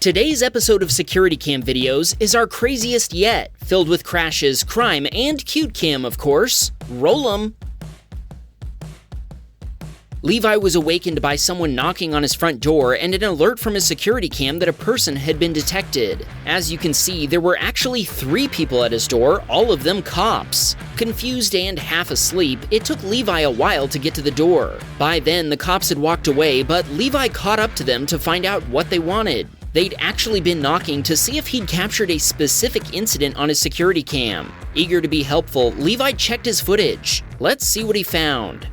Today's episode of Security Cam Videos is our craziest yet, filled with crashes, crime, and cute cam, of course. Roll 'em! Levi was awakened by someone knocking on his front door and an alert from his security cam that a person had been detected. As you can see, there were actually 3 people at his door, all of them cops. Confused and half asleep, it took Levi a while to get to the door. By then, the cops had walked away, but Levi caught up to them to find out what they wanted. They'd actually been knocking to see if he'd captured a specific incident on his security cam. Eager to be helpful, Levi checked his footage. Let's see what he found.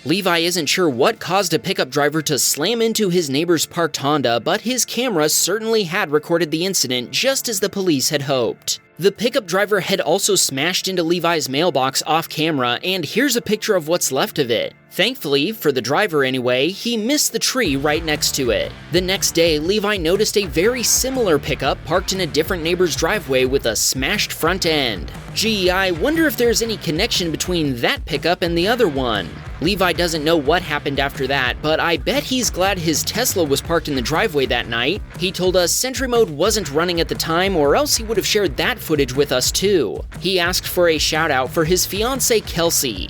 Levi isn't sure what caused a pickup driver to slam into his neighbor's parked Honda, but his camera certainly had recorded the incident just as the police had hoped. The pickup driver had also smashed into Levi's mailbox off camera, and here's a picture of what's left of it. Thankfully, for the driver anyway, he missed the tree right next to it. The next day, Levi noticed a very similar pickup parked in a different neighbor's driveway with a smashed front end. Gee, I wonder if there's any connection between that pickup and the other one. Levi doesn't know what happened after that, but I bet he's glad his Tesla was parked in the driveway that night. He told us Sentry Mode wasn't running at the time, or else he would have shared that footage with us too. He asked for a shout out for his fiancée Kelsey.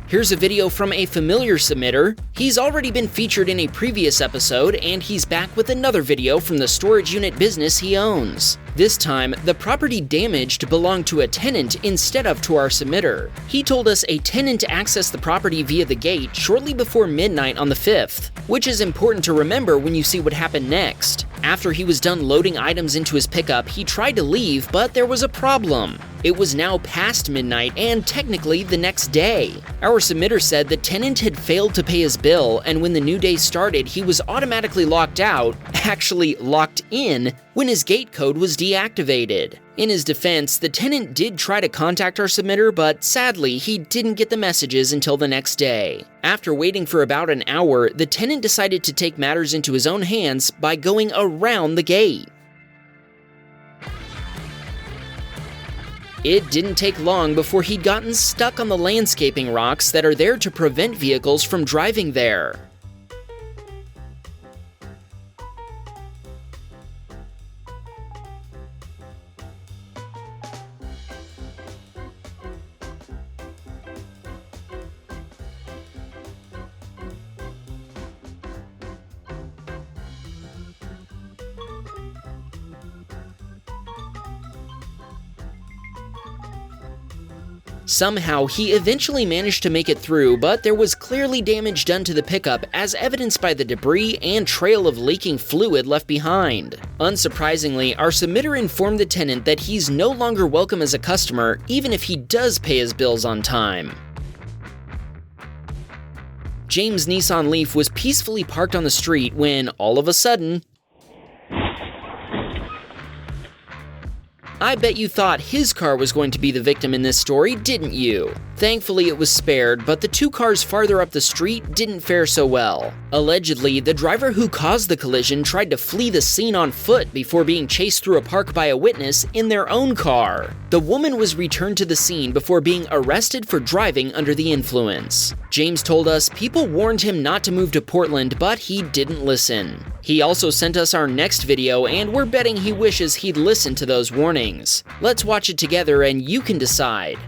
Here's a video from a familiar submitter. He's already been featured in a previous episode, and he's back with another video from the storage unit business he owns. This time, the property damaged belonged to a tenant instead of to our submitter. He told us a tenant accessed the property via the gate shortly before midnight on the 5th, which is important to remember when you see what happened next. After he was done loading items into his pickup, he tried to leave, but there was a problem. It was now past midnight and technically the next day. Our submitter said the tenant had failed to pay his bill, and when the new day started, he was automatically locked out, actually locked in, when his gate code was deactivated. In his defense, the tenant did try to contact our submitter, but sadly, he didn't get the messages until the next day. After waiting for about an hour, the tenant decided to take matters into his own hands by going around the gate. It didn't take long before he'd gotten stuck on the landscaping rocks that are there to prevent vehicles from driving there. Somehow, he eventually managed to make it through, but there was clearly damage done to the pickup as evidenced by the debris and trail of leaking fluid left behind. Unsurprisingly, our submitter informed the tenant that he's no longer welcome as a customer, even if he does pay his bills on time. James' Nissan Leaf was peacefully parked on the street when, all of a sudden, I bet you thought his car was going to be the victim in this story, didn't you? Thankfully, it was spared, but the 2 cars farther up the street didn't fare so well. Allegedly, the driver who caused the collision tried to flee the scene on foot before being chased through a park by a witness in their own car. The woman was returned to the scene before being arrested for driving under the influence. James told us people warned him not to move to Portland, but he didn't listen. He also sent us our next video, and we're betting he wishes he'd listened to those warnings. Let's watch it together and you can decide.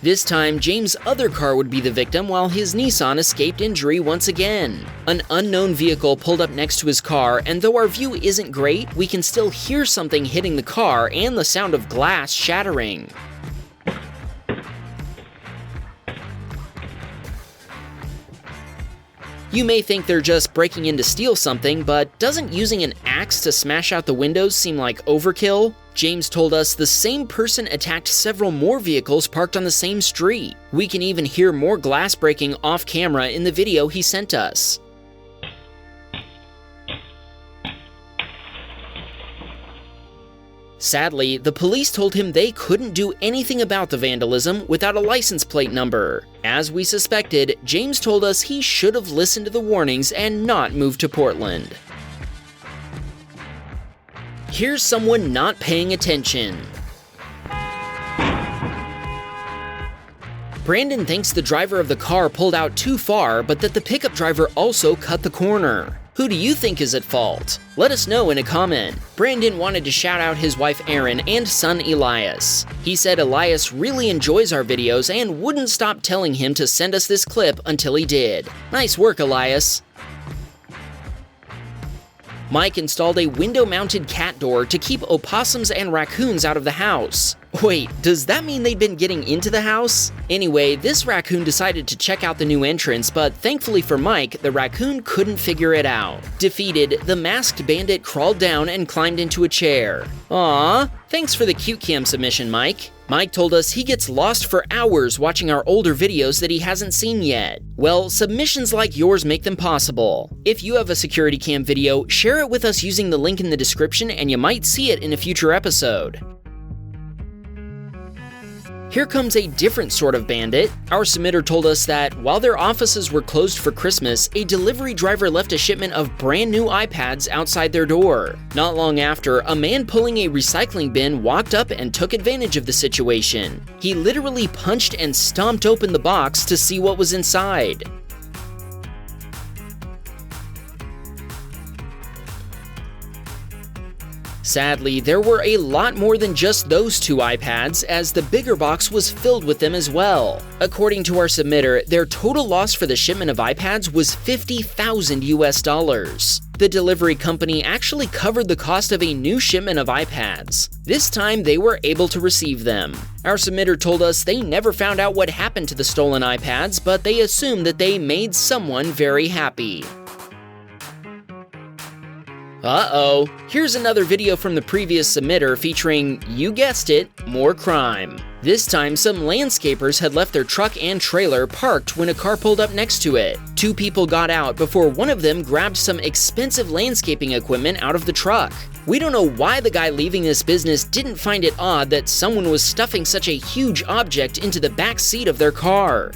This time, James' other car would be the victim while his Nissan escaped injury once again. An unknown vehicle pulled up next to his car, and though our view isn't great, we can still hear something hitting the car and the sound of glass shattering. You may think they're just breaking in to steal something, but doesn't using an axe to smash out the windows seem like overkill? James told us the same person attacked several more vehicles parked on the same street. We can even hear more glass breaking off camera in the video he sent us. Sadly, the police told him they couldn't do anything about the vandalism without a license plate number. As we suspected, James told us he should have listened to the warnings and not moved to Portland. Here's someone not paying attention. Brandon thinks the driver of the car pulled out too far, but that the pickup driver also cut the corner. Who do you think is at fault? Let us know in a comment. Brandon wanted to shout out his wife Erin and son Elias. He said Elias really enjoys our videos and wouldn't stop telling him to send us this clip until he did. Nice work, Elias. Mike installed a window-mounted cat door to keep opossums and raccoons out of the house. Wait, does that mean they'd been getting into the house? Anyway, this raccoon decided to check out the new entrance, but thankfully for Mike, the raccoon couldn't figure it out. Defeated, the masked bandit crawled down and climbed into a chair. Aww, thanks for the cute cam submission, Mike. Mike told us he gets lost for hours watching our older videos that he hasn't seen yet. Well, submissions like yours make them possible. If you have a security cam video, share it with us using the link in the description and you might see it in a future episode. Here comes a different sort of bandit. Our submitter told us that while their offices were closed for Christmas, a delivery driver left a shipment of brand new iPads outside their door. Not long after, a man pulling a recycling bin walked up and took advantage of the situation. He literally punched and stomped open the box to see what was inside. Sadly, there were a lot more than just those two iPads, as the bigger box was filled with them as well. According to our submitter, their total loss for the shipment of iPads was $50,000 US. The delivery company actually covered the cost of a new shipment of iPads. This time, they were able to receive them. Our submitter told us they never found out what happened to the stolen iPads, but they assumed that they made someone very happy. Uh-oh, here's another video from the previous submitter featuring, you guessed it, more crime. This time, some landscapers had left their truck and trailer parked when a car pulled up next to it. Two people got out before one of them grabbed some expensive landscaping equipment out of the truck. We don't know why the guy leaving this business didn't find it odd that someone was stuffing such a huge object into the back seat of their car.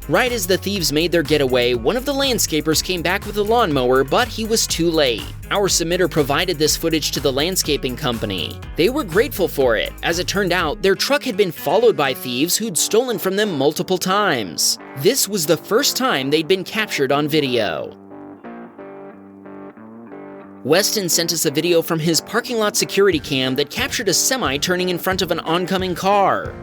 Right as the thieves made their getaway, one of the landscapers came back with a lawnmower, but he was too late. Our submitter provided this footage to the landscaping company. They were grateful for it. As it turned out, their truck had been followed by thieves who'd stolen from them multiple times. This was the first time they'd been captured on video. Weston sent us a video from his parking lot security cam that captured a semi turning in front of an oncoming car.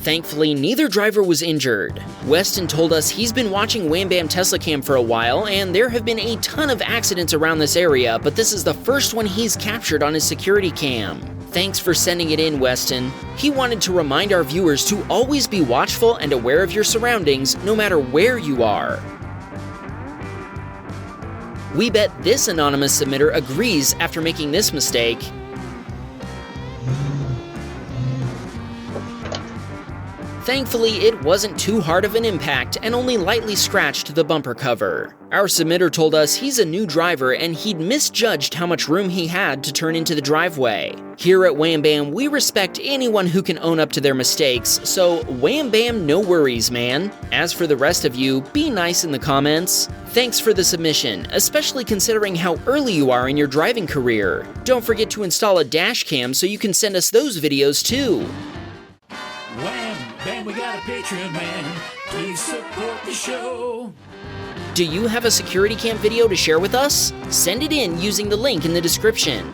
Thankfully, neither driver was injured. Weston told us he's been watching Wham Baam Securitycam for a while, and there have been a ton of accidents around this area, but this is the first one he's captured on his security cam. Thanks for sending it in, Weston. He wanted to remind our viewers to always be watchful and aware of your surroundings, no matter where you are. We bet this anonymous submitter agrees after making this mistake. Thankfully, it wasn't too hard of an impact and only lightly scratched the bumper cover. Our submitter told us he's a new driver and he'd misjudged how much room he had to turn into the driveway. Here at Wham Bam, we respect anyone who can own up to their mistakes, so Wham Bam, no worries, man. As for the rest of you, be nice in the comments. Thanks for the submission, especially considering how early you are in your driving career. Don't forget to install a dash cam so you can send us those videos too. Wham Bam, we got a Patreon, man. Please support the show. Do you have a security cam video to share with us? Send it in using the link in the description.